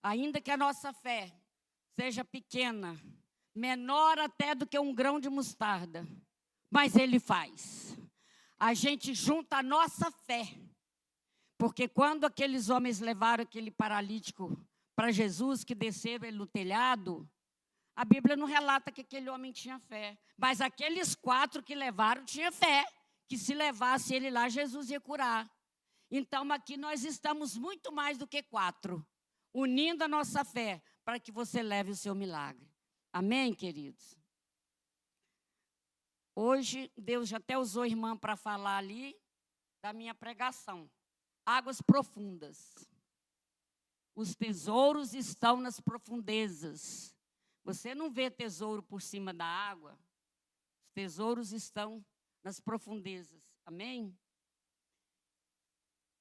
Ainda que a nossa fé seja pequena, menor até do que um grão de mostarda, mas Ele faz. A gente junta a nossa fé, porque quando aqueles homens levaram aquele paralítico para Jesus, que desceram ele no telhado, a Bíblia não relata que aquele homem tinha fé, mas aqueles 4 que levaram tinham fé, que se levasse ele lá, Jesus ia curar. Então, aqui nós estamos muito mais do que 4, unindo a nossa fé para que você leve o seu milagre. Amém, queridos? Hoje, Deus já até usou a irmã para falar ali da minha pregação. Águas profundas. Os tesouros estão nas profundezas. Você não vê tesouro por cima da água. Os tesouros estão nas profundezas. Amém?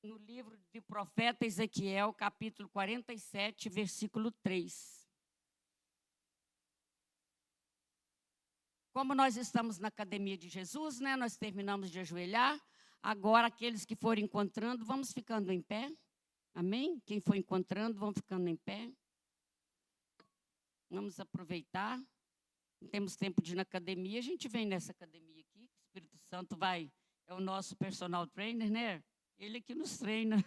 No livro do profeta Ezequiel, capítulo 47, versículo 3. Como nós estamos na academia de Jesus, né? Nós terminamos de ajoelhar. Agora, aqueles que forem encontrando, vamos ficando em pé. Amém? Quem for encontrando, vamos ficando em pé. Vamos aproveitar. Não temos tempo de ir na academia. A gente vem nessa academia aqui. O Espírito Santo é o nosso personal trainer, né? Ele que nos treina.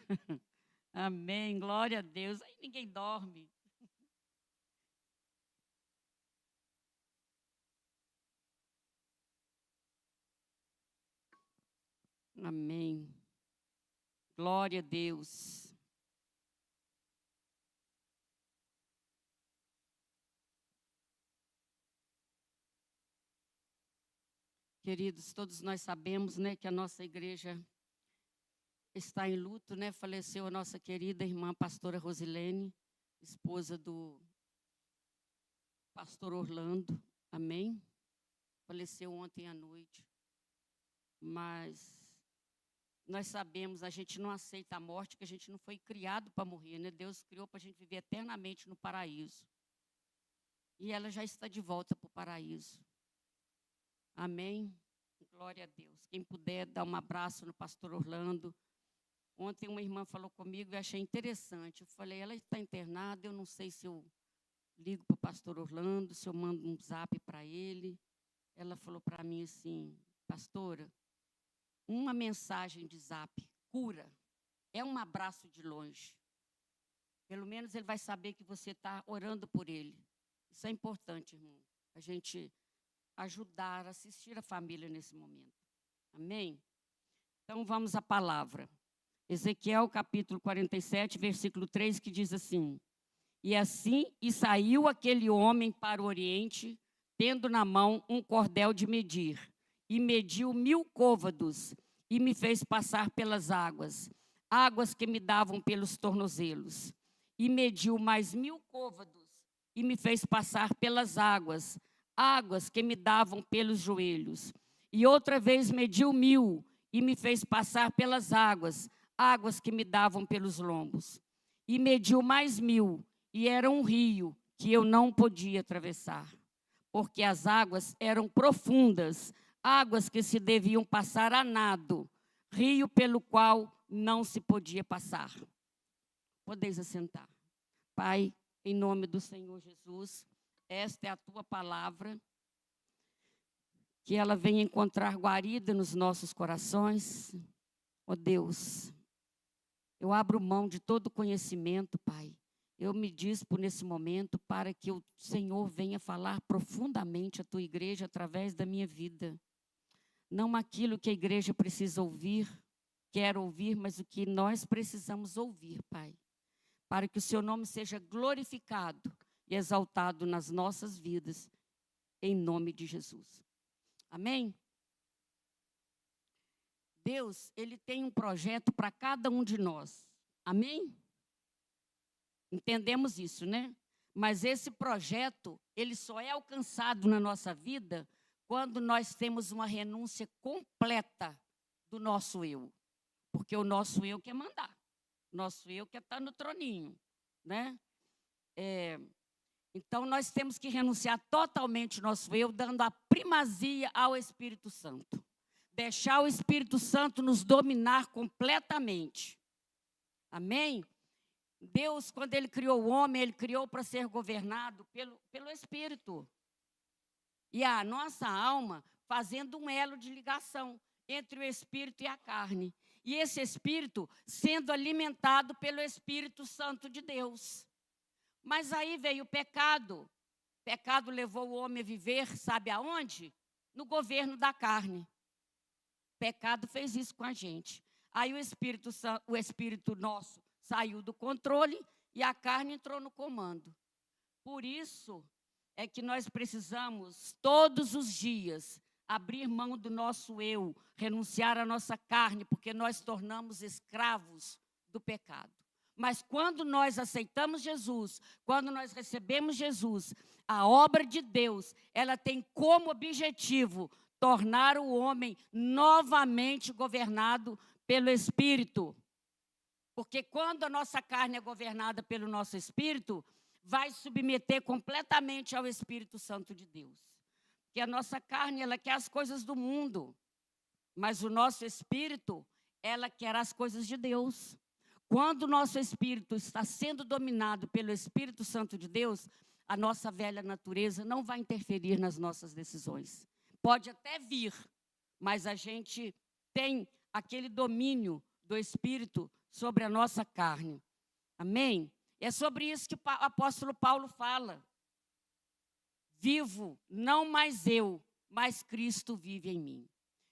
Amém. Glória a Deus. Aí ninguém dorme. Amém. Glória a Deus. Queridos, todos nós sabemos, né, que a nossa igreja está em luto, né? Faleceu a nossa querida irmã pastora Rosilene, esposa do pastor Orlando. Amém? Faleceu ontem à noite. Mas nós sabemos, a gente não aceita a morte, que a gente não foi criado para morrer, né? Deus criou para a gente viver eternamente no paraíso. E ela já está de volta para o paraíso. Amém? Glória a Deus. Quem puder dar um abraço no pastor Orlando. Ontem uma irmã falou comigo e achei interessante. Eu falei, ela está internada, eu não sei se eu ligo para o pastor Orlando, se eu mando um zap para ele. Ela falou para mim assim, pastora, uma mensagem de zap, cura, é um abraço de longe. Pelo menos ele vai saber que você está orando por ele. Isso é importante, irmão. A gente ajudar, assistir a família nesse momento. Amém? Então vamos à palavra. Ezequiel capítulo 47, versículo 3, que diz assim: E saiu aquele homem para o oriente, tendo na mão um cordel de medir, e mediu 1000 côvados, e me fez passar pelas águas, águas que me davam pelos tornozelos. E mediu mais 1000 côvados, e me fez passar pelas águas, águas que me davam pelos joelhos. E outra vez mediu 1000, e me fez passar pelas águas, águas que me davam pelos lombos. E mediu mais 1000, e era um rio que eu não podia atravessar, porque as águas eram profundas, águas que se deviam passar a nado, rio pelo qual não se podia passar. Podeis assentar. Pai, em nome do Senhor Jesus, esta é a tua palavra, que ela venha encontrar guarida nos nossos corações. Ó Deus, eu abro mão de todo conhecimento, Pai. Eu me dispo nesse momento para que o Senhor venha falar profundamente à tua igreja através da minha vida. Não aquilo que a igreja precisa ouvir, quer ouvir, mas o que nós precisamos ouvir, Pai. Para que o seu nome seja glorificado e exaltado nas nossas vidas, em nome de Jesus. Amém? Deus, Ele tem um projeto para cada um de nós. Amém? Entendemos isso, né? Mas esse projeto, ele só é alcançado na nossa vida quando nós temos uma renúncia completa do nosso eu. Porque o nosso eu quer mandar. O nosso eu quer estar no troninho, né? Então, nós temos que renunciar totalmente o nosso eu, dando a primazia ao Espírito Santo. Deixar o Espírito Santo nos dominar completamente. Amém? Deus, quando Ele criou o homem, Ele criou para ser governado pelo Espírito. E a nossa alma fazendo um elo de ligação entre o Espírito e a carne. E esse Espírito sendo alimentado pelo Espírito Santo de Deus. Mas aí veio o pecado. O pecado levou o homem a viver, sabe aonde? No governo da carne. O pecado fez isso com a gente. Aí o Espírito nosso saiu do controle e a carne entrou no comando. Por isso é que nós precisamos, todos os dias, abrir mão do nosso eu, renunciar à nossa carne, porque nós tornamos escravos do pecado. Mas quando nós aceitamos Jesus, quando nós recebemos Jesus, a obra de Deus, ela tem como objetivo tornar o homem novamente governado pelo Espírito. Porque quando a nossa carne é governada pelo nosso Espírito, vai submeter completamente ao Espírito Santo de Deus. Porque a nossa carne, ela quer as coisas do mundo, mas o nosso Espírito, ela quer as coisas de Deus. Quando o nosso Espírito está sendo dominado pelo Espírito Santo de Deus, a nossa velha natureza não vai interferir nas nossas decisões. Pode até vir, mas a gente tem aquele domínio do Espírito sobre a nossa carne. Amém? É sobre isso que o apóstolo Paulo fala. Vivo, não mais eu, mas Cristo vive em mim.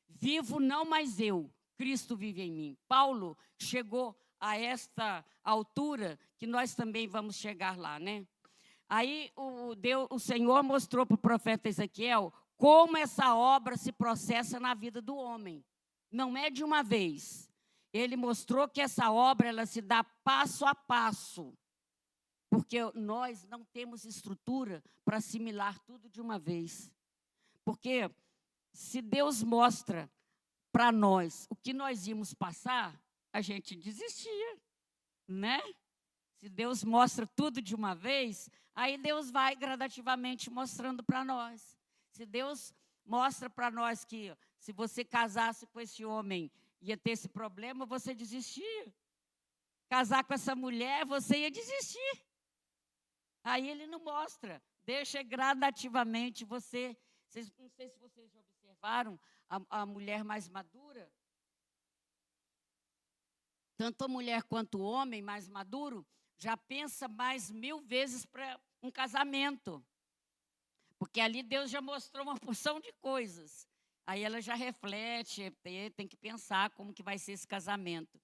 Vivo, não mais eu, Cristo vive em mim. Paulo chegou a esta altura que nós também vamos chegar lá, né? Aí o Senhor mostrou para o profeta Ezequiel como essa obra se processa na vida do homem. Não é de uma vez. Ele mostrou que essa obra ela se dá passo a passo. Porque nós não temos estrutura para assimilar tudo de uma vez. Porque se Deus mostra para nós o que nós íamos passar, a gente desistia, né? Se Deus mostra tudo de uma vez, aí Deus vai gradativamente mostrando para nós. Se Deus mostra para nós que se você casasse com esse homem, ia ter esse problema, você desistia. Casar com essa mulher, você ia desistir. Aí ele não mostra, deixa gradativamente você. Não sei se vocês já observaram, a mulher mais madura, tanto a mulher quanto o homem mais maduro, já pensa mais 1000 vezes para um casamento. Porque ali Deus já mostrou uma porção de coisas. Aí ela já reflete, tem que pensar como que vai ser esse casamento.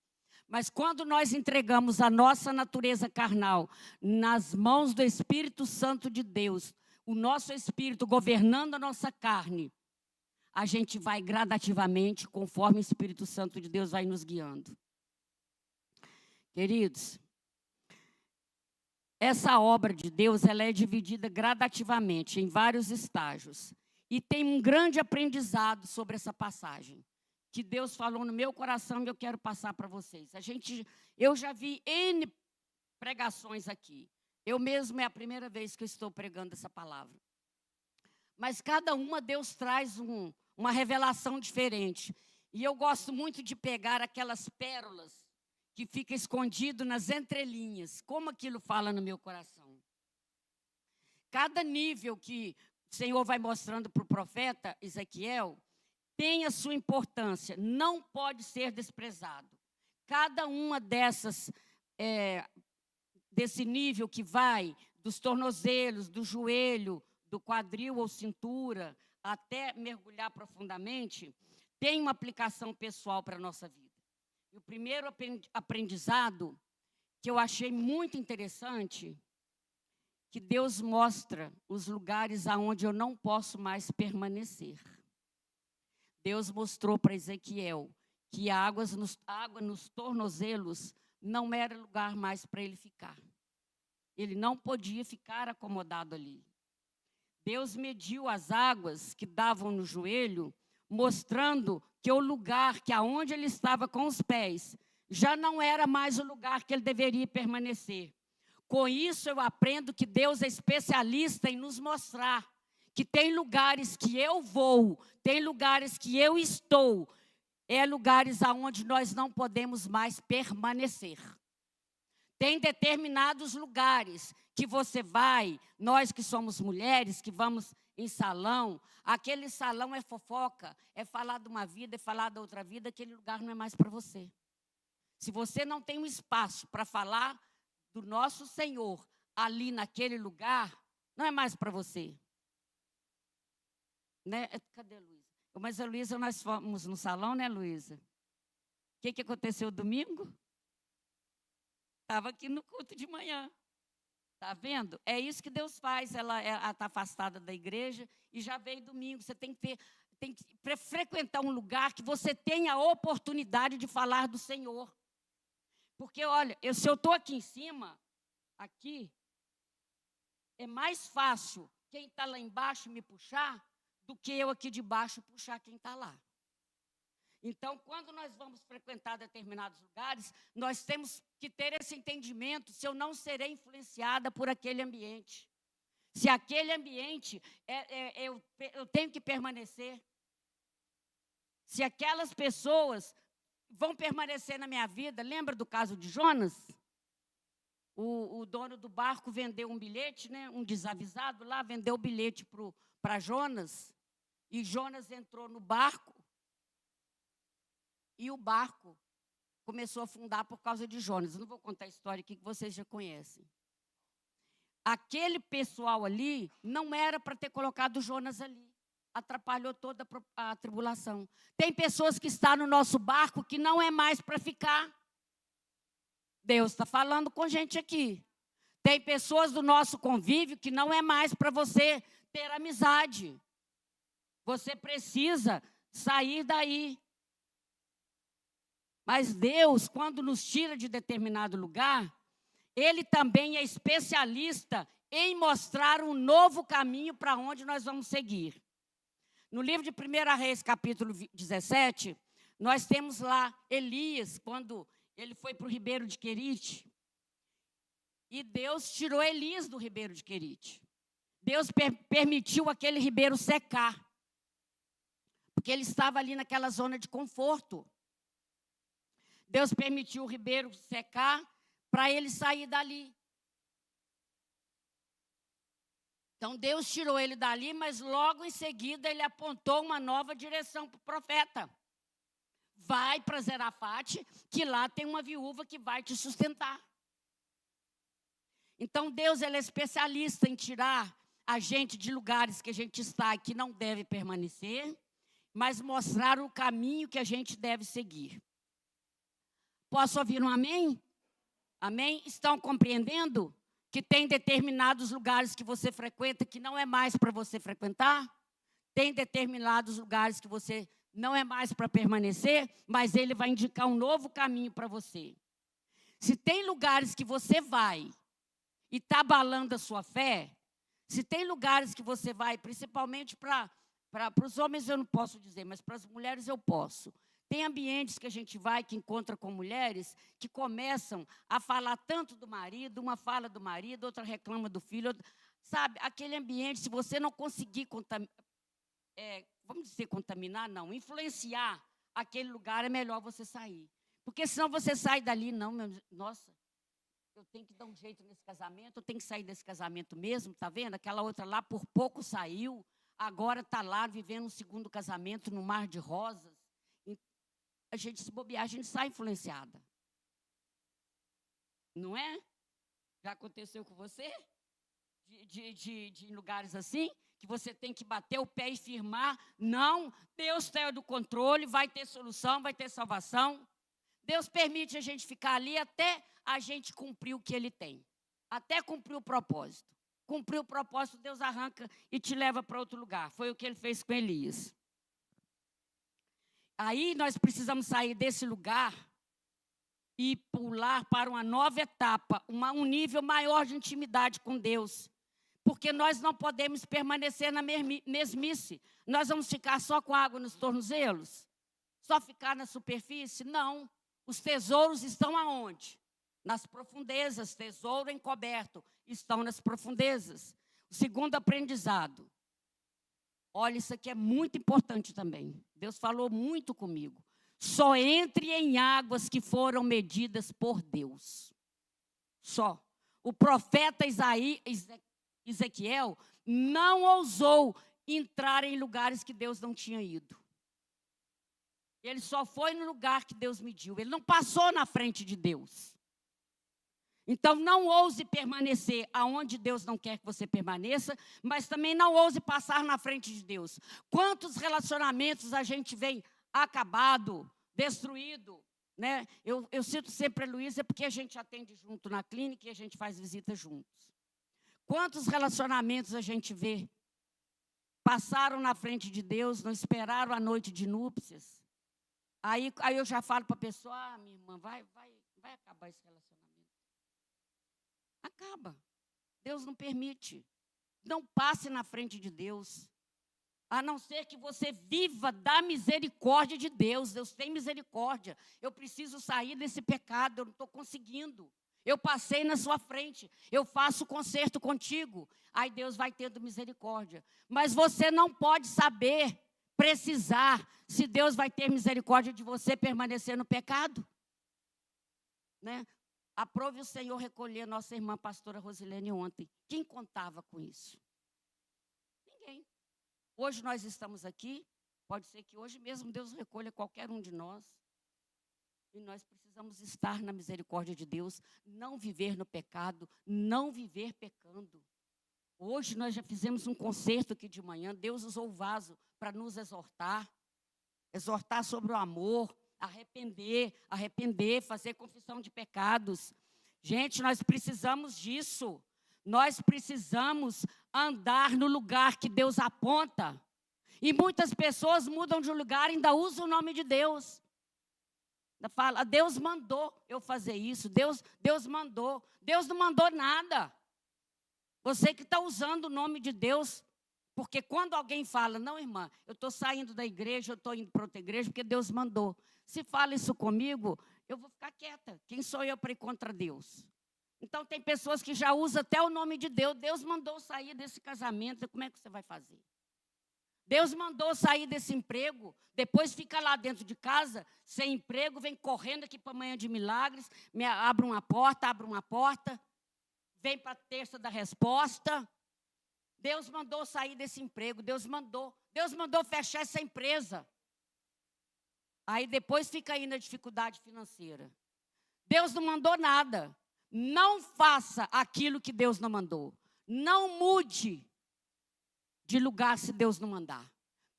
Mas quando nós entregamos a nossa natureza carnal nas mãos do Espírito Santo de Deus, o nosso Espírito governando a nossa carne, a gente vai gradativamente, conforme o Espírito Santo de Deus vai nos guiando. Queridos, essa obra de Deus, ela é dividida gradativamente em vários estágios. E tem um grande aprendizado sobre essa passagem, que Deus falou no meu coração e eu quero passar para vocês. Eu já vi N pregações aqui. Eu mesmo é a primeira vez que eu estou pregando essa palavra. Mas cada uma Deus traz uma revelação diferente. E eu gosto muito de pegar aquelas pérolas que ficam escondidas nas entrelinhas. Como aquilo fala no meu coração. Cada nível que o Senhor vai mostrando para o profeta Ezequiel, tem a sua importância, não pode ser desprezado. Cada uma desse nível que vai dos tornozelos, do joelho, do quadril ou cintura, até mergulhar profundamente, tem uma aplicação pessoal para a nossa vida. E o primeiro aprendizado que eu achei muito interessante, que Deus mostra os lugares aonde eu não posso mais permanecer. Deus mostrou para Ezequiel que a água nos tornozelos não era lugar mais para ele ficar. Ele não podia ficar acomodado ali. Deus mediu as águas que davam no joelho, mostrando que o lugar que aonde ele estava com os pés já não era mais o lugar que ele deveria permanecer. Com isso eu aprendo que Deus é especialista em nos mostrar que tem lugares que eu vou, tem lugares que eu estou, lugares aonde nós não podemos mais permanecer. Tem determinados lugares que você vai, nós que somos mulheres, que vamos em salão, aquele salão é fofoca, é falar de uma vida, é falar da outra vida, aquele lugar não é mais para você. Se você não tem um espaço para falar do nosso Senhor ali naquele lugar, não é mais para você. Né? Cadê a Luísa? Mas a Luísa, nós fomos no salão, né, Luísa? O que aconteceu domingo? Estava aqui no culto de manhã. Está vendo? É isso que Deus faz. Ela está afastada da igreja e já veio domingo. Você tem que frequentar um lugar que você tenha a oportunidade de falar do Senhor. Porque, olha, se eu estou aqui em cima, aqui, é mais fácil quem está lá embaixo me puxar do que eu aqui de baixo puxar quem está lá. Então, quando nós vamos frequentar determinados lugares, nós temos que ter esse entendimento se eu não serei influenciada por aquele ambiente. Se aquele ambiente, eu tenho que permanecer. Se aquelas pessoas vão permanecer na minha vida. Lembra do caso de Jonas? O dono do barco vendeu um bilhete, né? Um desavisado lá, vendeu o bilhete para Jonas. E Jonas entrou no barco. E o barco começou a afundar por causa de Jonas. Eu não vou contar a história aqui que vocês já conhecem. Aquele pessoal ali não era para ter colocado Jonas ali. Atrapalhou toda a tribulação. Tem pessoas que estão no nosso barco que não é mais para ficar. Deus está falando com gente aqui. Tem pessoas do nosso convívio que não é mais para você ter amizade. Você precisa sair daí. Mas Deus, quando nos tira de determinado lugar, Ele também é especialista em mostrar um novo caminho para onde nós vamos seguir. No livro de 1 Reis, capítulo 17, nós temos lá Elias, quando ele foi para o ribeiro de Querite. E Deus tirou Elias do ribeiro de Querite. Deus permitiu aquele ribeiro secar. Porque ele estava ali naquela zona de conforto. Deus permitiu o ribeiro secar para ele sair dali. Então, Deus tirou ele dali, mas logo em seguida ele apontou uma nova direção para o profeta. Vai para Zerafate, que lá tem uma viúva que vai te sustentar. Então, Deus ele é especialista em tirar a gente de lugares que a gente está e que não deve permanecer, mas mostrar o caminho que a gente deve seguir. Posso ouvir um amém? Amém? Estão compreendendo que tem determinados lugares que você frequenta que não é mais para você frequentar? Tem determinados lugares que você não é mais para permanecer, mas Ele vai indicar um novo caminho para você. Se tem lugares que você vai e está abalando a sua fé, se tem lugares que você vai, principalmente para os homens eu não posso dizer, mas para as mulheres eu posso. Tem ambientes que a gente vai, que encontra com mulheres, que começam a falar tanto do marido, uma fala do marido, outra reclama do filho. Sabe, aquele ambiente, se você não conseguir contaminar, não, influenciar aquele lugar, é melhor você sair. Porque senão você sai dali, nossa, eu tenho que dar um jeito nesse casamento, eu tenho que sair desse casamento mesmo, tá vendo? Aquela outra lá por pouco saiu, agora está lá vivendo um segundo casamento no mar de rosas. A gente se bobear, a gente sai influenciada. Não é? Já aconteceu com você? De lugares assim, que você tem que bater o pé e firmar. Não, Deus tem do controle, vai ter solução, vai ter salvação. Deus permite a gente ficar ali até a gente cumprir o que Ele tem. Até cumprir o propósito. Cumprir o propósito, Deus arranca e te leva para outro lugar. Foi o que Ele fez com Elias. Aí nós precisamos sair desse lugar e pular para uma nova etapa, um nível maior de intimidade com Deus. Porque nós não podemos permanecer na mesmice. Nós vamos ficar só com água nos tornozelos? Só ficar na superfície? Não. Os tesouros estão aonde? Nas profundezas. Tesouro encoberto estão nas profundezas. O segundo aprendizado. Olha, isso aqui é muito importante também. Deus falou muito comigo. Só entre em águas que foram medidas por Deus. só. O profeta Ezequiel não ousou entrar em lugares que Deus não tinha ido. Ele só foi no lugar que Deus mediu. Ele não passou na frente de Deus. Então, não ouse permanecer aonde Deus não quer que você permaneça, mas também não ouse passar na frente de Deus. Quantos relacionamentos a gente vem acabado, destruído, né? Eu cito sempre a Luísa porque a gente atende junto na clínica e a gente faz visita juntos. Quantos relacionamentos a gente vê passaram na frente de Deus, não esperaram a noite de núpcias? Aí eu já falo para a pessoa, minha irmã, vai acabar esse relacionamento. Acaba. Deus não permite. Não passe na frente de Deus. A não ser que você viva da misericórdia de Deus. Deus tem misericórdia. Eu preciso sair desse pecado, eu não estou conseguindo. Eu passei na sua frente, eu faço conserto contigo. Aí Deus vai tendo misericórdia. Mas você não pode saber, precisar, se Deus vai ter misericórdia de você permanecer no pecado. Né? Aprove o Senhor recolher nossa irmã pastora Rosilene ontem. Quem contava com isso? Ninguém. Hoje nós estamos aqui, pode ser que hoje mesmo Deus recolha qualquer um de nós. E nós precisamos estar na misericórdia de Deus, não viver no pecado, não viver pecando. Hoje nós já fizemos um concerto aqui de manhã, Deus usou o vaso para nos exortar sobre o amor, arrepender, fazer confissão de pecados. Gente, nós precisamos disso. Nós precisamos andar no lugar que Deus aponta. E muitas pessoas mudam de lugar e ainda usam o nome de Deus. Fala, Deus mandou eu fazer isso, Deus mandou. Deus não mandou nada. Você que está usando o nome de Deus, porque quando alguém fala, não, irmã, eu estou saindo da igreja, eu estou indo para outra igreja, porque Deus mandou. Se fala isso comigo, eu vou ficar quieta. Quem sou eu para ir contra Deus? Então, tem pessoas que já usam até o nome de Deus. Deus mandou sair desse casamento, como é que você vai fazer? Deus mandou sair desse emprego, depois fica lá dentro de casa, sem emprego, vem correndo aqui para a manhã de milagres, abre uma porta, vem para a terça da resposta. Deus mandou sair desse emprego, Deus mandou fechar essa empresa. Aí depois fica aí na dificuldade financeira. Deus não mandou nada. Não faça aquilo que Deus não mandou. Não mude de lugar se Deus não mandar.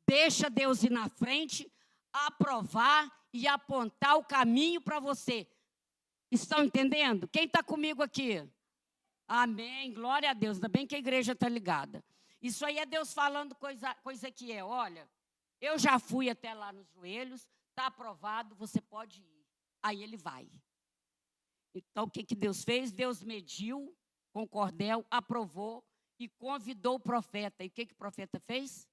Deixa Deus ir na frente, aprovar e apontar o caminho para você. Estão entendendo? Quem está comigo aqui? Amém, glória a Deus. Ainda bem que a igreja está ligada. Isso aí é Deus falando coisa que é. Olha, eu já fui até lá nos joelhos, está aprovado, você pode ir. Aí ele vai. Então, o que Deus fez? Deus mediu com cordel, aprovou e convidou o profeta. E o que o profeta fez?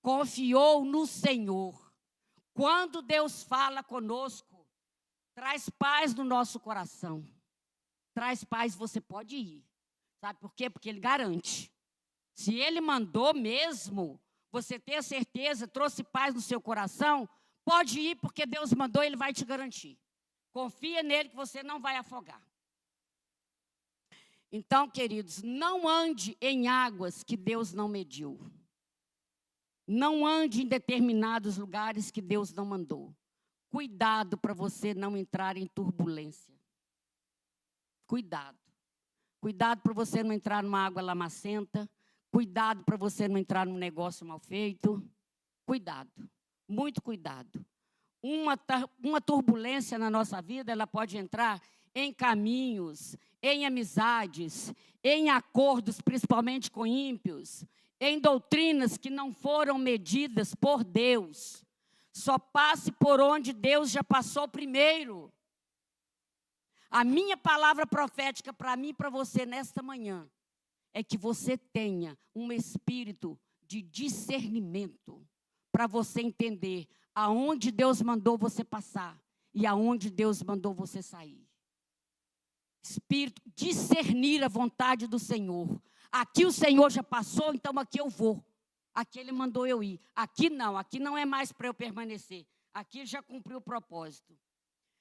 Confiou no Senhor. Quando Deus fala conosco, traz paz no nosso coração. Traz paz, você pode ir. Sabe por quê? Porque ele garante. Se ele mandou mesmo, você ter a certeza, trouxe paz no seu coração, pode ir porque Deus mandou, ele vai te garantir. Confia nele que você não vai afogar. Então, queridos, não ande em águas que Deus não mediu. Não ande em determinados lugares que Deus não mandou. Cuidado para você não entrar em turbulência. Cuidado. Cuidado para você não entrar numa água lamacenta. Cuidado para você não entrar num negócio mal feito. Cuidado. Muito cuidado. Uma turbulência na nossa vida, ela pode entrar em caminhos, em amizades, em acordos, principalmente com ímpios, em doutrinas que não foram medidas por Deus. Só passe por onde Deus já passou primeiro. A minha palavra profética para mim e para você nesta manhã é que você tenha um espírito de discernimento para você entender aonde Deus mandou você passar e aonde Deus mandou você sair. Espírito, discernir a vontade do Senhor. Aqui o Senhor já passou, então aqui eu vou. Aqui Ele mandou eu ir. Aqui não é mais para eu permanecer. Aqui já cumpriu o propósito.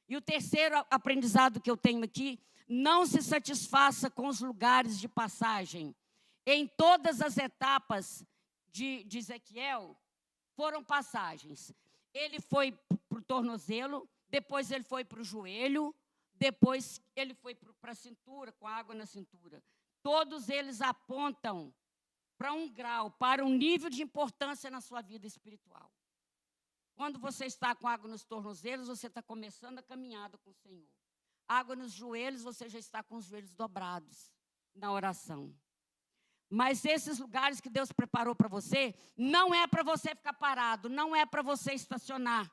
E o terceiro aprendizado que eu tenho aqui, Não se satisfaça com os lugares de passagem. Em todas as etapas de Ezequiel, foram passagens. Ele foi para o tornozelo, depois ele foi para o joelho, depois ele foi para a cintura, com água na cintura. Todos eles apontam para um grau, para um nível de importância na sua vida espiritual. Quando você está com água nos tornozelos, você está começando a caminhada com o Senhor. Água nos joelhos, você já está com os joelhos dobrados na oração. Mas esses lugares que Deus preparou para você, não é para você ficar parado, não é para você estacionar.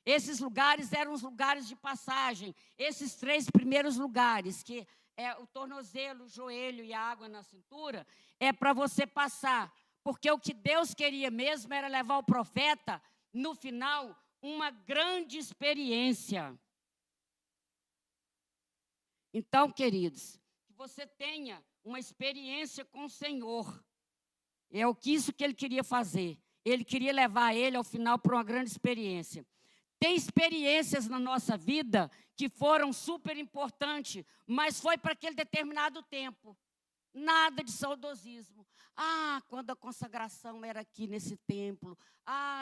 Esses lugares eram os lugares de passagem. Esses 3 primeiros lugares, que é o tornozelo, o joelho e a água na cintura, é para você passar. Porque o que Deus queria mesmo era levar o profeta, no final, uma grande experiência. Então, queridos, que você tenha uma experiência com o Senhor. É isso que ele queria fazer. Ele queria levar ele, ao final, para uma grande experiência. Tem experiências na nossa vida que foram super importantes, mas foi para aquele determinado tempo. Nada de saudosismo. Quando a consagração era aqui nesse templo.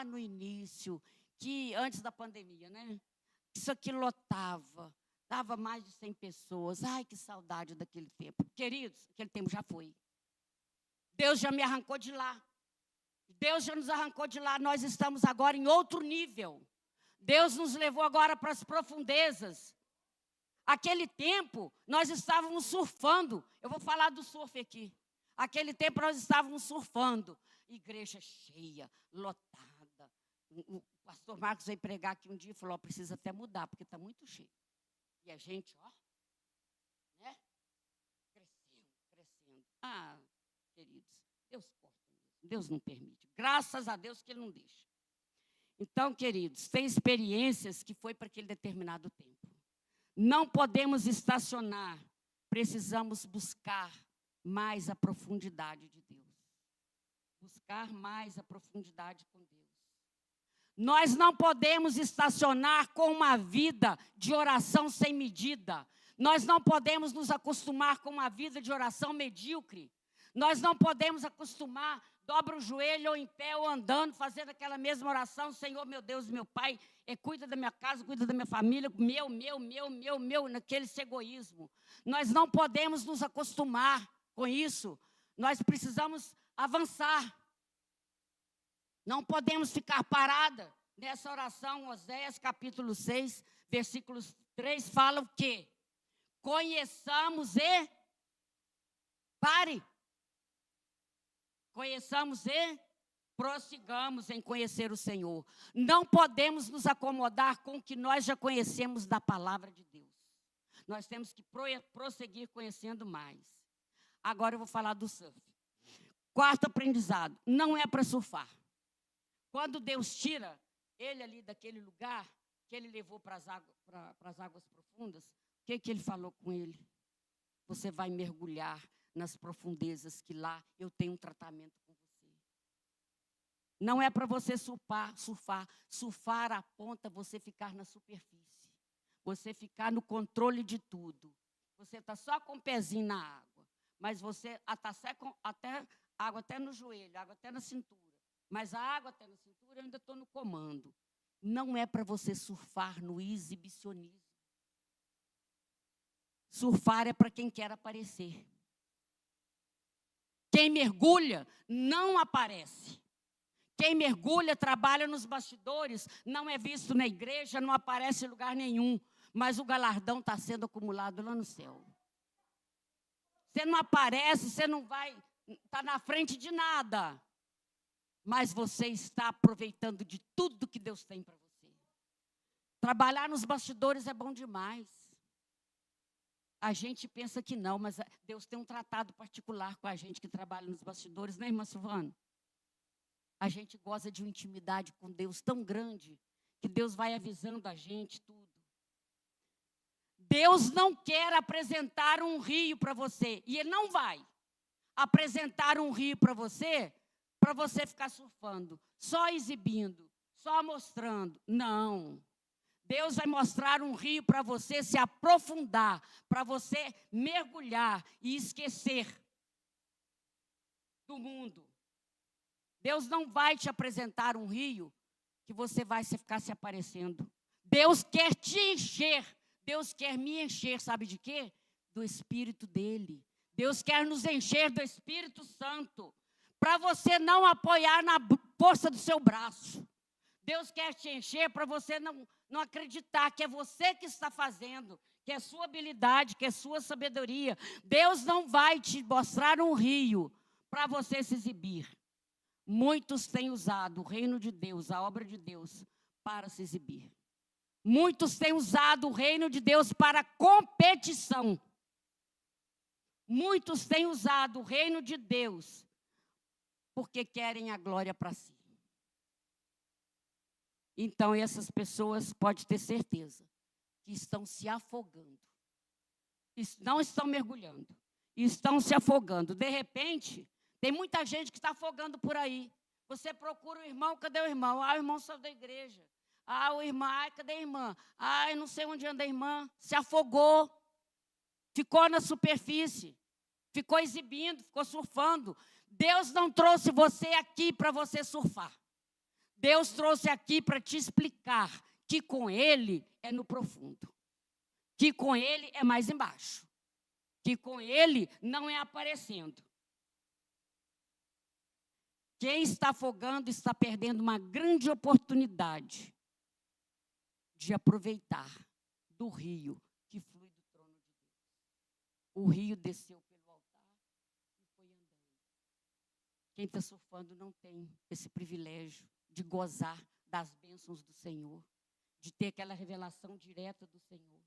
No início, que antes da pandemia, né? Isso aqui lotava. Dava mais de 100 pessoas. Que saudade daquele tempo. Queridos, aquele tempo já foi. Deus já me arrancou de lá. Deus já nos arrancou de lá. Nós estamos agora em outro nível. Deus nos levou agora para as profundezas. Aquele tempo, nós estávamos surfando. Eu vou falar do surf aqui. Aquele tempo, nós estávamos surfando. Igreja cheia, lotada. O pastor Marcos veio pregar aqui um dia e falou, precisa até mudar, porque está muito cheio. E a gente, né? Crescendo. Queridos, Deus corta mesmo. Deus não permite. Graças a Deus que Ele não deixa. Então, queridos, tem experiências que foi para aquele determinado tempo. Não podemos estacionar. Precisamos buscar mais a profundidade de Deus. Buscar mais a profundidade com Deus. Nós não podemos estacionar com uma vida de oração sem medida. Nós não podemos nos acostumar com uma vida de oração medíocre. Nós não podemos acostumar, dobra o joelho ou em pé ou andando, fazendo aquela mesma oração. Senhor, meu Deus, meu Pai, cuida da minha casa, cuida da minha família, meu, naquele egoísmo. Nós não podemos nos acostumar com isso. Nós precisamos avançar. Não podemos ficar parada. Nessa oração, Oséias capítulo 6, versículos 3, fala o quê? Conheçamos e pare. Conheçamos e prossigamos em conhecer o Senhor. Não podemos nos acomodar com o que nós já conhecemos da palavra de Deus. Nós temos que prosseguir conhecendo mais. Agora eu vou falar do surf. Quarto aprendizado, não é para surfar. Quando Deus tira ele ali daquele lugar, que ele levou para as águas profundas, o que ele falou com ele? Você vai mergulhar nas profundezas, que lá eu tenho um tratamento com você. Não é para você surfar. Surfar aponta você ficar na superfície. Você ficar no controle de tudo. Você está só com o pezinho na água. Mas você está até água até no joelho, água até na cintura. Mas a água até na cintura eu ainda estou no comando. Não é para você surfar no exibicionismo. Surfar é para quem quer aparecer. Quem mergulha não aparece. Quem mergulha, trabalha nos bastidores, não é visto na igreja, não aparece em lugar nenhum. Mas o galardão está sendo acumulado lá no céu. Você não aparece, você não vai estar na frente de nada. Mas você está aproveitando de tudo que Deus tem para você. Trabalhar nos bastidores é bom demais. A gente pensa que não, mas Deus tem um tratado particular com a gente que trabalha nos bastidores, né, irmã Silvana? A gente goza de uma intimidade com Deus tão grande que Deus vai avisando a gente tudo. Deus não quer apresentar um rio para você, e Ele não vai apresentar um rio para você ficar surfando, só exibindo, só mostrando. Não. Deus vai mostrar um rio para você se aprofundar, para você mergulhar e esquecer do mundo. Deus não vai te apresentar um rio que você vai ficar se aparecendo. Deus quer te encher. Deus quer me encher, sabe de quê? Do Espírito dele. Deus quer nos encher do Espírito Santo, para você não apoiar na força do seu braço. Deus quer te encher para você não acreditar que é você que está fazendo, que é sua habilidade, que é sua sabedoria. Deus não vai te mostrar um rio para você se exibir. Muitos têm usado o reino de Deus, a obra de Deus, para se exibir. Muitos têm usado o reino de Deus para competição. Muitos têm usado o reino de Deus porque querem a glória para si. Então, essas pessoas, pode ter certeza, que estão se afogando. Não estão mergulhando, estão se afogando. De repente, tem muita gente que está afogando por aí. Você procura o irmão, cadê o irmão? Ah, o irmão saiu da igreja. Ah, o irmão, cadê a irmã? Ah, eu não sei onde anda a irmã. Se afogou, ficou na superfície, ficou exibindo, ficou surfando. Deus não trouxe você aqui para você surfar. Deus trouxe aqui para te explicar que com Ele é no profundo, que com Ele é mais embaixo, que com Ele não é aparecendo. Quem está afogando está perdendo uma grande oportunidade de aproveitar do rio que flui do trono de Deus. O rio desceu pelo altar e foi andando. Quem está surfando não tem esse privilégio de gozar das bênçãos do Senhor, de ter aquela revelação direta do Senhor.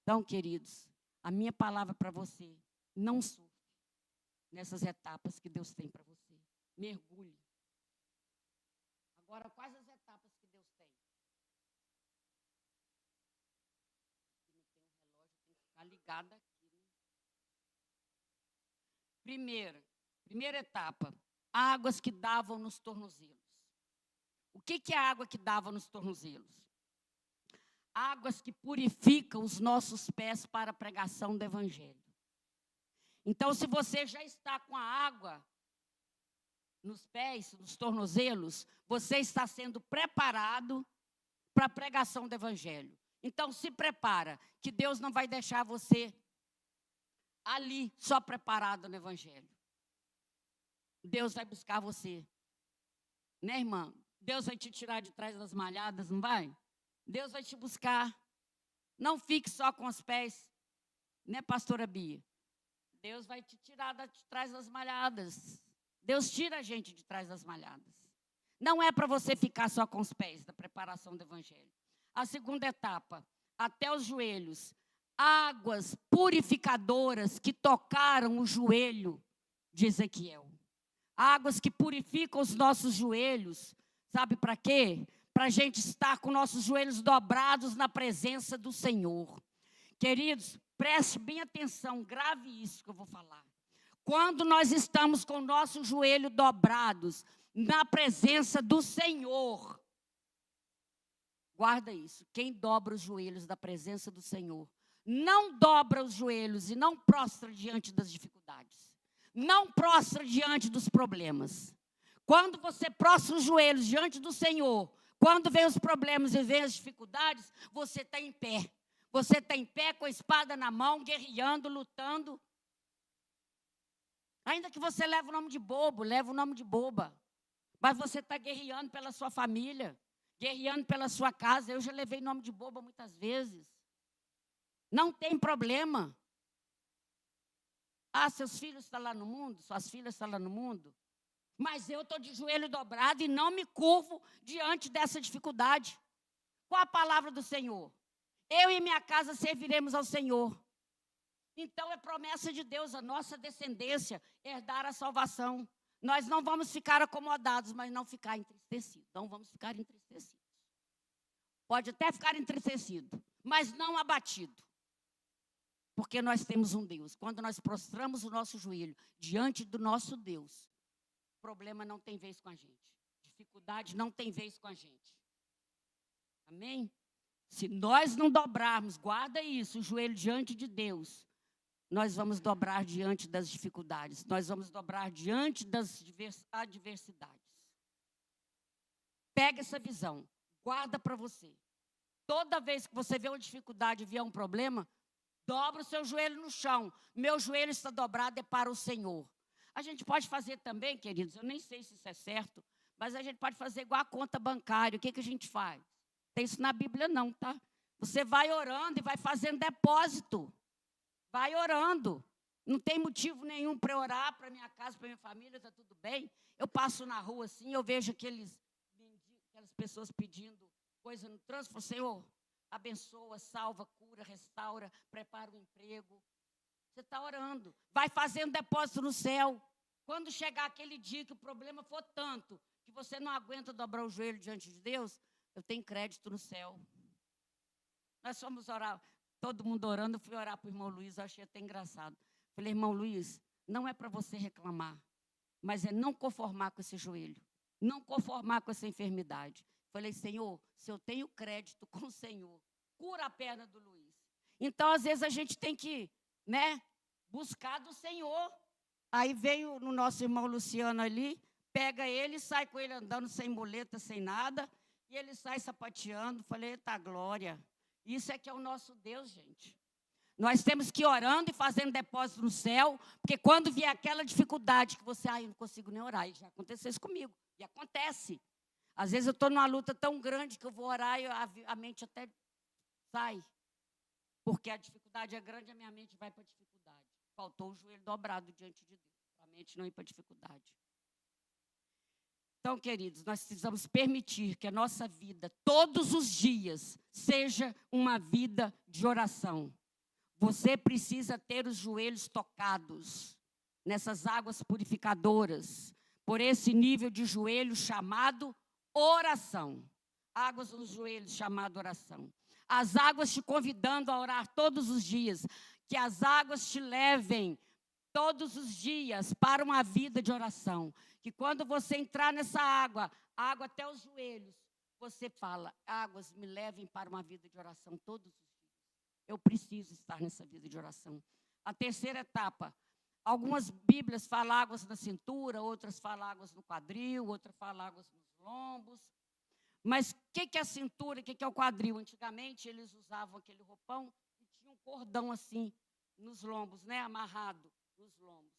Então, queridos, a minha palavra para você, não surfe nessas etapas que Deus tem para você. Mergulhe. Agora, quais as etapas que Deus tem? Aqui não tem um relógio, tem que ficar ligada aqui. Né? Primeira etapa, águas que davam nos tornozelos. O que é a água que dava nos tornozelos? Águas que purificam os nossos pés para a pregação do Evangelho. Então, se você já está com a água nos pés, nos tornozelos, você está sendo preparado para a pregação do Evangelho. Então, se prepara, que Deus não vai deixar você ali só preparado no Evangelho. Deus vai buscar você. Né, irmã? Deus vai te tirar de trás das malhadas, não vai? Deus vai te buscar. Não fique só com os pés. Né, pastora Bia? Deus vai te tirar de trás das malhadas. Deus tira a gente de trás das malhadas. Não é para você ficar só com os pés da preparação do Evangelho. A segunda etapa, até os joelhos. Águas purificadoras que tocaram o joelho de Ezequiel. Águas que purificam os nossos joelhos. Sabe para quê? Para a gente estar com nossos joelhos dobrados na presença do Senhor. Queridos, preste bem atenção, grave isso que eu vou falar. Quando nós estamos com o nosso joelho dobrados na presença do Senhor, guarda isso, quem dobra os joelhos da presença do Senhor, não dobra os joelhos e não prostra diante das dificuldades, não prostra diante dos problemas. Quando você prostra os joelhos diante do Senhor, quando vem os problemas e vem as dificuldades, você está em pé. Você está em pé com a espada na mão, guerreando, lutando. Ainda que você leve o nome de bobo, leve o nome de boba. Mas você está guerreando pela sua família, guerreando pela sua casa. Eu já levei nome de boba muitas vezes. Não tem problema. Ah, seus filhos estão lá no mundo, suas filhas estão lá no mundo. Mas eu estou de joelho dobrado e não me curvo diante dessa dificuldade. Qual a palavra do Senhor? Eu e minha casa serviremos ao Senhor. Então é promessa de Deus, a nossa descendência herdar a salvação. Nós não vamos ficar acomodados, mas não ficar entristecidos. Não vamos ficar entristecidos. Pode até ficar entristecido, mas não abatido. Porque nós temos um Deus. Quando nós prostramos o nosso joelho diante do nosso Deus, problema não tem vez com a gente. Dificuldade não tem vez com a gente. Amém? Se nós não dobrarmos, guarda isso, o joelho diante de Deus, nós vamos dobrar diante das dificuldades, nós vamos dobrar diante das adversidades. Pega essa visão, guarda para você. Toda vez que você vê uma dificuldade, vier um problema, dobra o seu joelho no chão. Meu joelho está dobrado, é para o Senhor. A gente pode fazer também, queridos, eu nem sei se isso é certo, mas a gente pode fazer igual a conta bancária. O que a gente faz? Tem isso na Bíblia não, tá? Você vai orando e vai fazendo depósito. Vai orando. Não tem motivo nenhum para orar para minha casa, para minha família, está tudo bem. Eu passo na rua assim, eu vejo aquelas pessoas pedindo coisa no trânsito. Falo, Senhor, abençoa, salva, cura, restaura, prepara um emprego. Você está orando. Vai fazendo depósito no céu. Quando chegar aquele dia que o problema for tanto, que você não aguenta dobrar o joelho diante de Deus, eu tenho crédito no céu. Nós fomos orar, todo mundo orando, eu fui orar para o irmão Luiz, eu achei até engraçado. Falei, irmão Luiz, não é para você reclamar, mas é não conformar com esse joelho, não conformar com essa enfermidade. Falei, Senhor, se eu tenho crédito com o Senhor, cura a perna do Luiz. Então, às vezes, a gente tem que, buscar do Senhor. Aí veio no nosso irmão Luciano ali, pega ele, sai com ele andando sem muleta, sem nada, e ele sai sapateando. Falei, eita glória. Isso é que é o nosso Deus, gente. Nós temos que ir orando e fazendo depósito no céu, porque quando vier aquela dificuldade que você, eu não consigo nem orar, e já aconteceu isso comigo, e acontece. Às vezes eu estou numa luta tão grande que eu vou orar e a mente até sai, porque a dificuldade é grande, a minha mente vai para a dificuldade. Faltou o joelho dobrado diante de Deus, para a mente não ir para a dificuldade. Então, queridos, nós precisamos permitir que a nossa vida, todos os dias, seja uma vida de oração. Você precisa ter os joelhos tocados nessas águas purificadoras, por esse nível de joelho chamado oração. Águas nos joelhos chamado oração. As águas te convidando a orar todos os dias. Que as águas te levem todos os dias para uma vida de oração. Que quando você entrar nessa água até os joelhos, você fala, águas me levem para uma vida de oração todos os dias. Eu preciso estar nessa vida de oração. A terceira etapa, algumas Bíblias falam águas na cintura, outras falam águas no quadril, outras falam águas nos lombos. Mas o que é a cintura, o que é o quadril? Antigamente eles usavam aquele roupão e tinha um cordão assim nos lombos, amarrado nos lombos.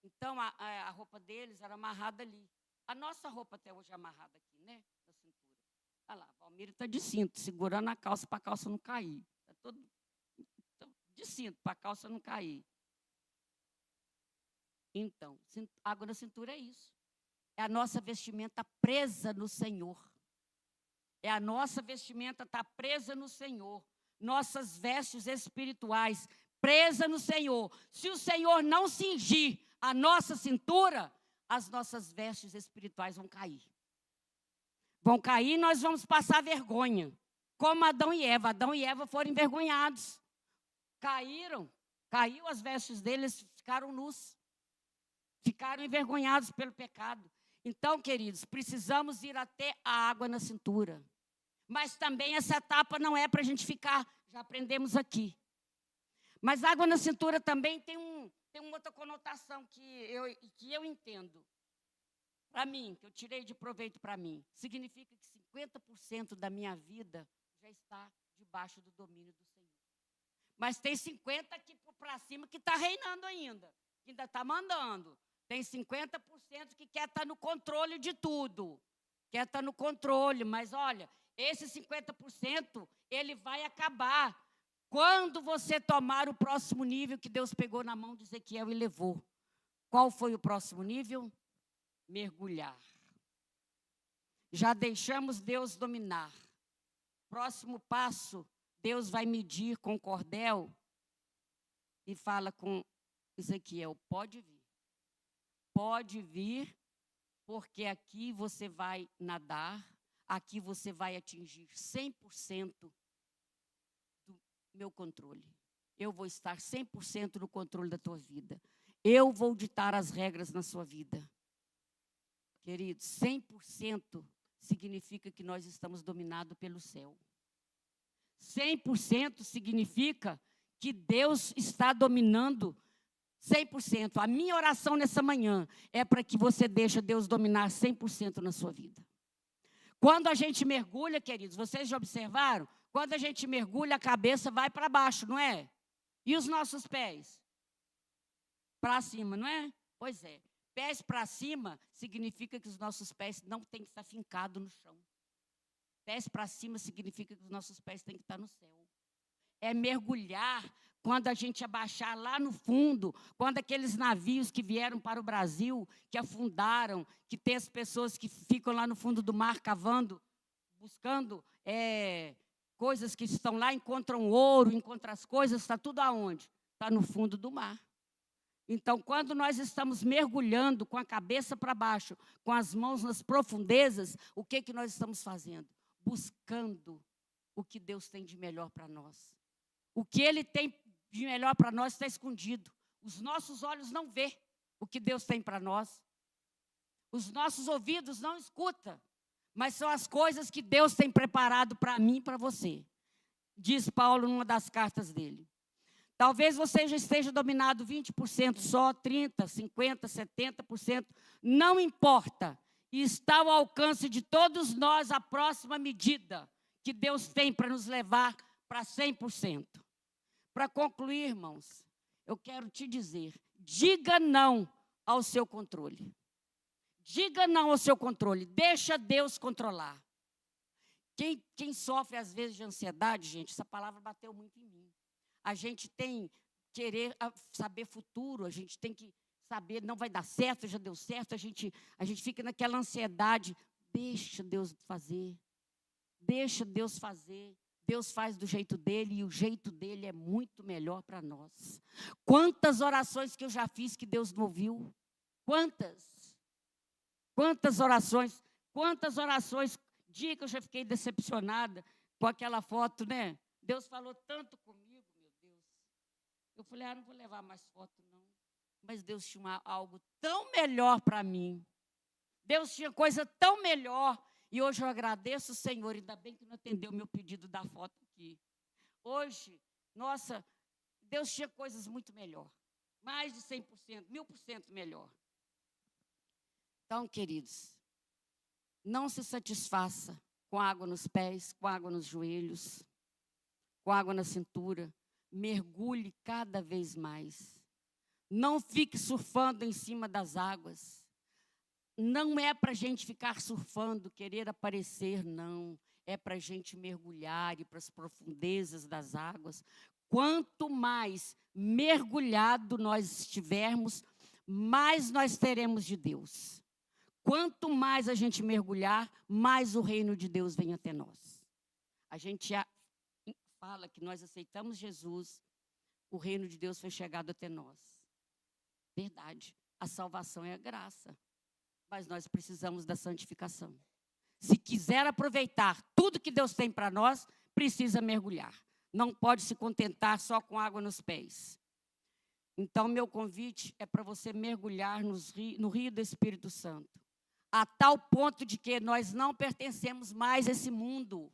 Então a roupa deles era amarrada ali. A nossa roupa até hoje é amarrada aqui, na cintura. Olha lá, a Valmira está de cinto, segurando a calça para a calça não cair. Está todo de cinto para a calça não cair. Então, água na cintura é isso. É a nossa vestimenta presa no Senhor. É a nossa vestimenta está presa no Senhor. Nossas vestes espirituais presa no Senhor. Se o Senhor não cingir a nossa cintura, as nossas vestes espirituais vão cair. Vão cair e nós vamos passar vergonha. Como Adão e Eva. Adão e Eva foram envergonhados. Caiu as vestes deles, ficaram nus. Ficaram envergonhados pelo pecado. Então, queridos, precisamos ir até a água na cintura. Mas também essa etapa não é para a gente ficar, já aprendemos aqui. Mas água na cintura também tem uma outra conotação que eu entendo. Para mim, que eu tirei de proveito para mim. Significa que 50% da minha vida já está debaixo do domínio do Senhor. Mas tem 50% aqui para cima que está reinando ainda. Que ainda está mandando. Tem 50% que quer estar no controle de tudo. Quer estar no controle, mas olha, esse 50%, ele vai acabar quando você tomar o próximo nível que Deus pegou na mão de Ezequiel e levou. Qual foi o próximo nível? Mergulhar. Já deixamos Deus dominar. Próximo passo, Deus vai medir com o cordel e fala com Ezequiel, pode vir. Pode vir, porque aqui você vai nadar, aqui você vai atingir 100% do meu controle. Eu vou estar 100% no controle da tua vida. Eu vou ditar as regras na sua vida. Queridos, 100% significa que nós estamos dominados pelo céu. 100% significa que Deus está dominando 100%. A minha oração nessa manhã é para que você deixe Deus dominar 100% na sua vida. Quando a gente mergulha, queridos, vocês já observaram? Quando a gente mergulha, a cabeça vai para baixo, não é? E os nossos pés? Para cima, não é? Pois é. Pés para cima significa que os nossos pés não têm que estar fincados no chão. Pés para cima significa que os nossos pés têm que estar no céu. É mergulhar quando a gente abaixar lá no fundo, quando aqueles navios que vieram para o Brasil, que afundaram, que tem as pessoas que ficam lá no fundo do mar cavando, buscando coisas que estão lá, encontram ouro, encontram as coisas, está tudo aonde? Está no fundo do mar. Então, quando nós estamos mergulhando com a cabeça para baixo, com as mãos nas profundezas, o que nós estamos fazendo? Buscando o que Deus tem de melhor para nós. O que Ele tem de melhor para nós está escondido. Os nossos olhos não vê o que Deus tem para nós. Os nossos ouvidos não escutam. Mas são as coisas que Deus tem preparado para mim e para você. Diz Paulo numa das cartas dele. Talvez você já esteja dominado 20% só, 30%, 50%, 70%. Não importa. E está ao alcance de todos nós a próxima medida que Deus tem para nos levar para 100%. Para concluir, irmãos, eu quero te dizer, diga não ao seu controle. Diga não ao seu controle, deixa Deus controlar. Quem sofre às vezes de ansiedade, gente, essa palavra bateu muito em mim. A gente tem querer saber futuro, a gente tem que saber, não vai dar certo, já deu certo, a gente fica naquela ansiedade. Deixa Deus fazer, deixa Deus fazer. Deus faz do jeito dele e o jeito dele é muito melhor para nós. Quantas orações que eu já fiz que Deus não ouviu? Quantas orações, dia que eu já fiquei decepcionada com aquela foto, né? Deus falou tanto comigo, meu Deus. Eu falei, não vou levar mais foto, não. Mas Deus tinha algo tão melhor para mim. Deus tinha coisa tão melhor. E hoje eu agradeço o Senhor, ainda bem que não atendeu o meu pedido da foto aqui. Hoje, nossa, Deus tinha coisas muito melhor. Mais de 100%, 1000% melhor. Então, queridos, não se satisfaça com água nos pés, com água nos joelhos, com água na cintura. Mergulhe cada vez mais. Não fique surfando em cima das águas. Não é para a gente ficar surfando, querer aparecer, não. É para a gente mergulhar e para as profundezas das águas. Quanto mais mergulhado nós estivermos, mais nós teremos de Deus. Quanto mais a gente mergulhar, mais o reino de Deus vem até nós. A gente fala que nós aceitamos Jesus, o reino de Deus foi chegado até nós. Verdade, a salvação é a graça. Mas nós precisamos da santificação. Se quiser aproveitar tudo que Deus tem para nós, precisa mergulhar. Não pode se contentar só com água nos pés. Então, meu convite é para você mergulhar no rio do Espírito Santo. A tal ponto de que nós não pertencemos mais a esse mundo.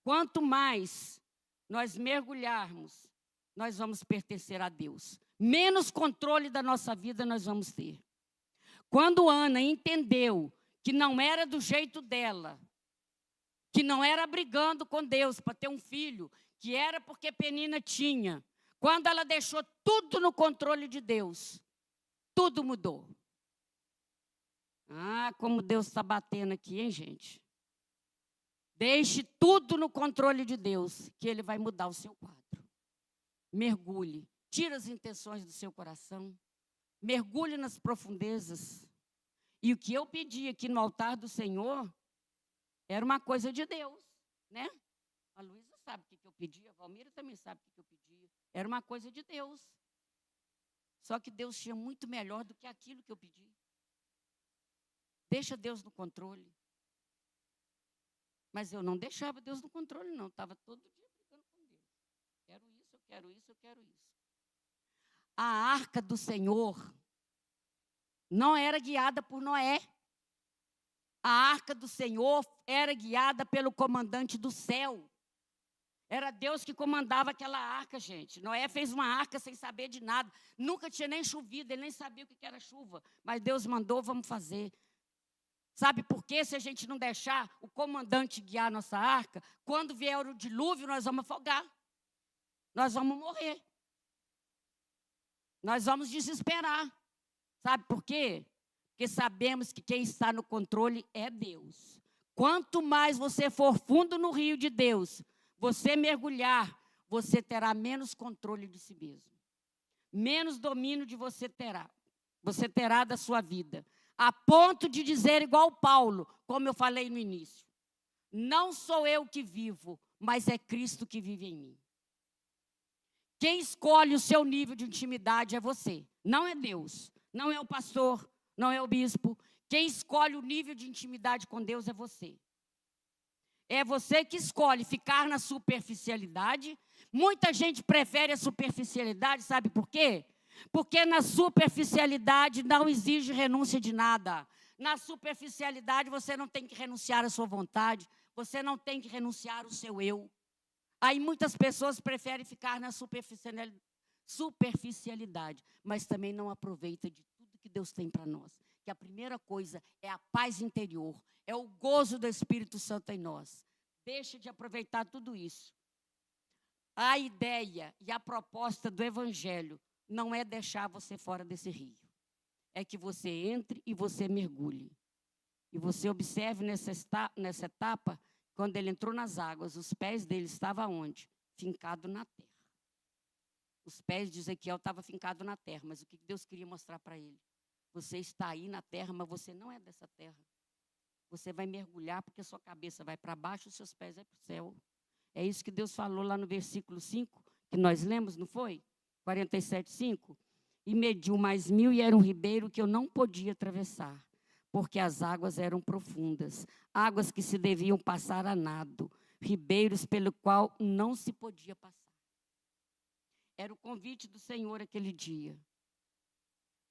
Quanto mais nós mergulharmos, nós vamos pertencer a Deus. Menos controle da nossa vida nós vamos ter. Quando Ana entendeu que não era do jeito dela, que não era brigando com Deus para ter um filho, que era porque Penina tinha, quando ela deixou tudo no controle de Deus, tudo mudou. Como Deus está batendo aqui, hein, gente? Deixe tudo no controle de Deus, que Ele vai mudar o seu quadro. Mergulhe, tire as intenções do seu coração. Mergulhe nas profundezas. E o que eu pedi aqui no altar do Senhor era uma coisa de Deus, né? A Luísa sabe o que eu pedi, a Valmira também sabe o que eu pedi. Era uma coisa de Deus. Só que Deus tinha muito melhor do que aquilo que eu pedi. Deixa Deus no controle. Mas eu não deixava Deus no controle, não. Estava todo dia brigando com Deus. Quero isso, eu quero isso, eu quero isso. A arca do Senhor não era guiada por Noé. A arca do Senhor era guiada pelo comandante do céu. Era Deus que comandava aquela arca, gente. Noé fez uma arca sem saber de nada. Nunca tinha nem chovido, ele nem sabia o que era chuva. Mas Deus mandou, vamos fazer. Sabe por quê? Se a gente não deixar o comandante guiar a nossa arca, quando vier o dilúvio, nós vamos afogar. Nós vamos morrer. Nós vamos desesperar. Sabe por quê? Porque sabemos que quem está no controle é Deus. Quanto mais você for fundo no rio de Deus, você mergulhar, você terá menos controle de si mesmo. Menos domínio de você terá. Você terá da sua vida. A ponto de dizer igual Paulo, como eu falei no início. Não sou eu que vivo, mas é Cristo que vive em mim. Quem escolhe o seu nível de intimidade é você. Não é Deus, não é o pastor, não é o bispo. Quem escolhe o nível de intimidade com Deus é você. É você que escolhe ficar na superficialidade. Muita gente prefere a superficialidade, sabe por quê? Porque na superficialidade não exige renúncia de nada. Na superficialidade você não tem que renunciar à sua vontade, você não tem que renunciar ao seu eu. Aí muitas pessoas preferem ficar na superficialidade, mas também não aproveitam de tudo que Deus tem para nós. Que a primeira coisa é a paz interior, é o gozo do Espírito Santo em nós. Deixa de aproveitar tudo isso. A ideia e a proposta do Evangelho não é deixar você fora desse rio. É que você entre e você mergulhe. E você observe nessa etapa, quando ele entrou nas águas, os pés dele estavam onde? Fincado na terra. Os pés de Ezequiel estavam fincados na terra, mas o que Deus queria mostrar para ele? Você está aí na terra, mas você não é dessa terra. Você vai mergulhar porque a sua cabeça vai para baixo, os seus pés vão para o céu. É isso que Deus falou lá no versículo 5, que nós lemos, não foi? 47:5. E mediu mais 1000 e era um ribeiro que eu não podia atravessar, porque as águas eram profundas, águas que se deviam passar a nado, ribeiros pelo qual não se podia passar. Era o convite do Senhor aquele dia.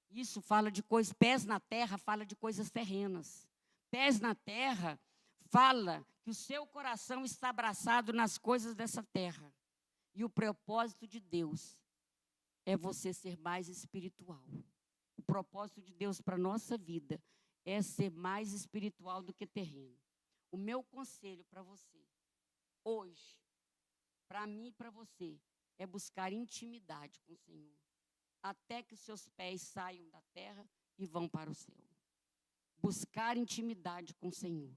Isso fala de coisas, pés na terra fala de coisas terrenas. Pés na terra fala que o seu coração está abraçado nas coisas dessa terra. E o propósito de Deus é você ser mais espiritual. O propósito de Deus para a nossa vida é ser mais espiritual do que terreno. O meu conselho para você, hoje, para mim e para você, é buscar intimidade com o Senhor, até que os seus pés saiam da terra e vão para o céu. Buscar intimidade com o Senhor.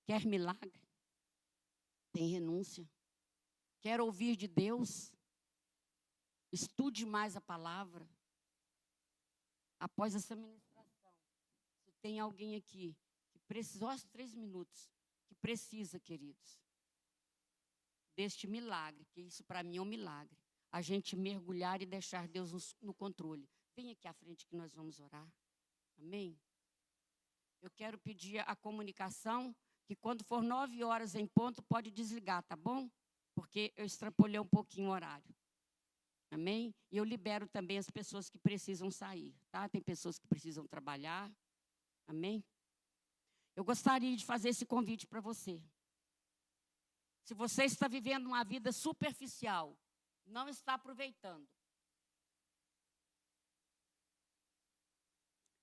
Quer milagre? Tem renúncia. Quer ouvir de Deus? Estude mais a palavra. Após essa ministração, se tem alguém aqui que precisa, 3 minutos, que precisa, queridos, deste milagre, que isso para mim é um milagre, a gente mergulhar e deixar Deus no controle. Vem aqui à frente que nós vamos orar. Amém? Eu quero pedir a comunicação, que quando for 9 horas em ponto, pode desligar, tá bom? Porque eu extrapolhei um pouquinho o horário. Amém? E eu libero também as pessoas que precisam sair, tá? Tem pessoas que precisam trabalhar. Amém? Eu gostaria de fazer esse convite para você. Se você está vivendo uma vida superficial, não está aproveitando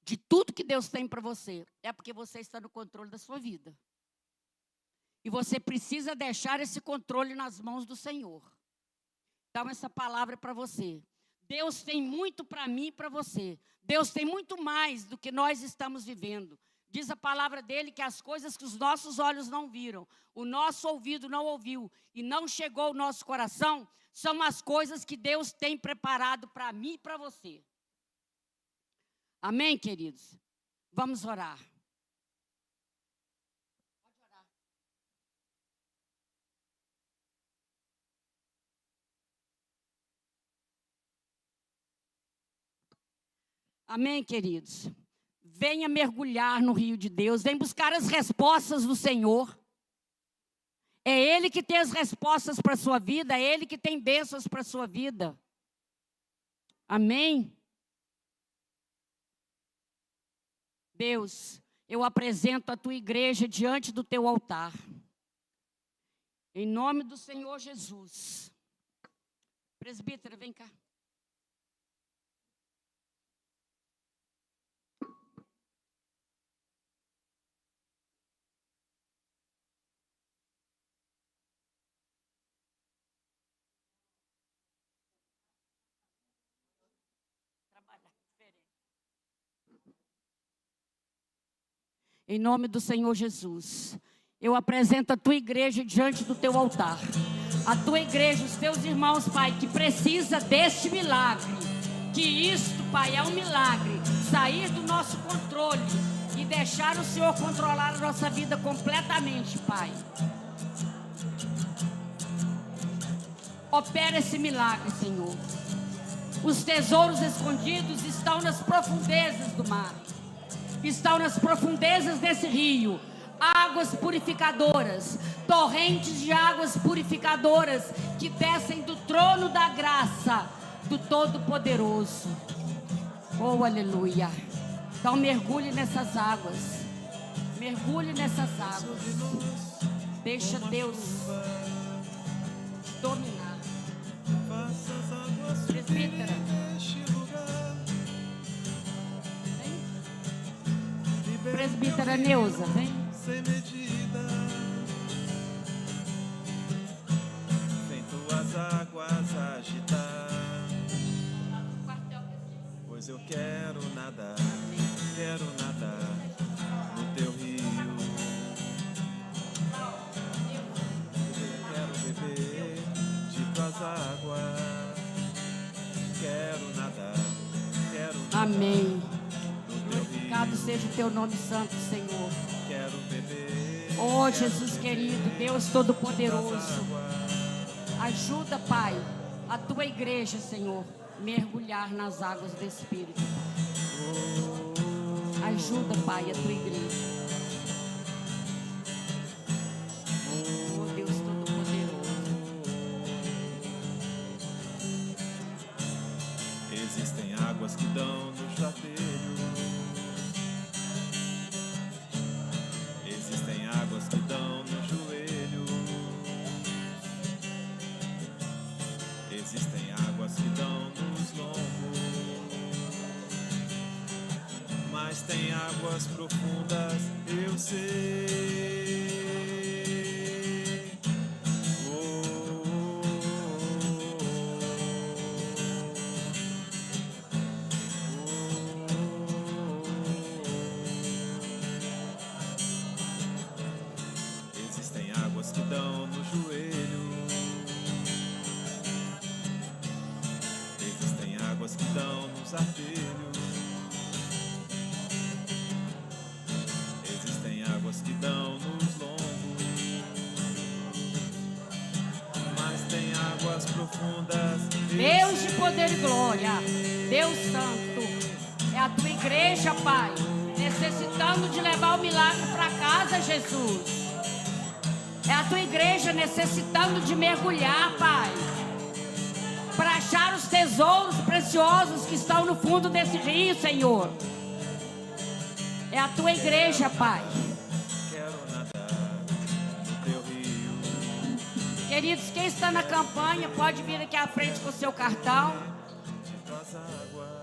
de tudo que Deus tem para você, é porque você está no controle da sua vida. E você precisa deixar esse controle nas mãos do Senhor. Então, essa palavra é para você. Deus tem muito para mim e para você. Deus tem muito mais do que nós estamos vivendo. Diz a palavra dele que as coisas que os nossos olhos não viram, o nosso ouvido não ouviu e não chegou ao nosso coração, são as coisas que Deus tem preparado para mim e para você. Amém, queridos? Vamos orar. Pode orar. Amém, queridos? Venha mergulhar no rio de Deus, vem buscar as respostas do Senhor. É Ele que tem as respostas para a sua vida, é Ele que tem bênçãos para a sua vida. Amém? Deus, eu apresento a tua igreja diante do teu altar. Em nome do Senhor Jesus. Presbítera, vem cá. Em nome do Senhor Jesus, eu apresento a tua igreja diante do teu altar. A tua igreja, os teus irmãos, Pai, que precisa deste milagre. Que isto, Pai, é um milagre. Sair do nosso controle e deixar o Senhor controlar a nossa vida completamente, Pai. Opera esse milagre, Senhor. Os tesouros escondidos estão nas profundezas do mar. Estão nas profundezas desse rio. Águas purificadoras, torrentes de águas purificadoras que descem do trono da graça do Todo-Poderoso. Oh, aleluia. Então mergulhe nessas águas. Mergulhe nessas águas. Deixa Deus dominar. Presbítera. Vem. Presbítera Neuza, vem. Sem medida, vem tuas águas agitar, pois eu quero nadar no teu rio. Eu quero beber de tuas águas, quero nadar. Amém. Glorificado seja o teu nome santo, Senhor. Oh, Jesus querido, Deus Todo-Poderoso, ajuda, Pai, a tua igreja, Senhor, mergulhar nas águas do Espírito. Ajuda, Pai, a tua igreja. Oh, Deus Todo-Poderoso. Existem águas que dão no chateiro. Existem águas que dão no joelho. Existem águas que dão nos lombos. Mas tem águas profundas, eu sei. Que dão no joelho. Existem águas que dão nos artelhos. Existem águas que dão nos lombos. Mas tem águas profundas. Deus de poder e glória, Deus santo, é a tua igreja, Pai, necessitando de levar o milagre para casa, Jesus. É a tua igreja necessitando de mergulhar, Pai, para achar os tesouros preciosos que estão no fundo desse rio, Senhor. É a tua igreja, Pai. Quero nadar no teu rio. Queridos, quem está na campanha pode vir aqui à frente com o seu cartão. De tuas águas.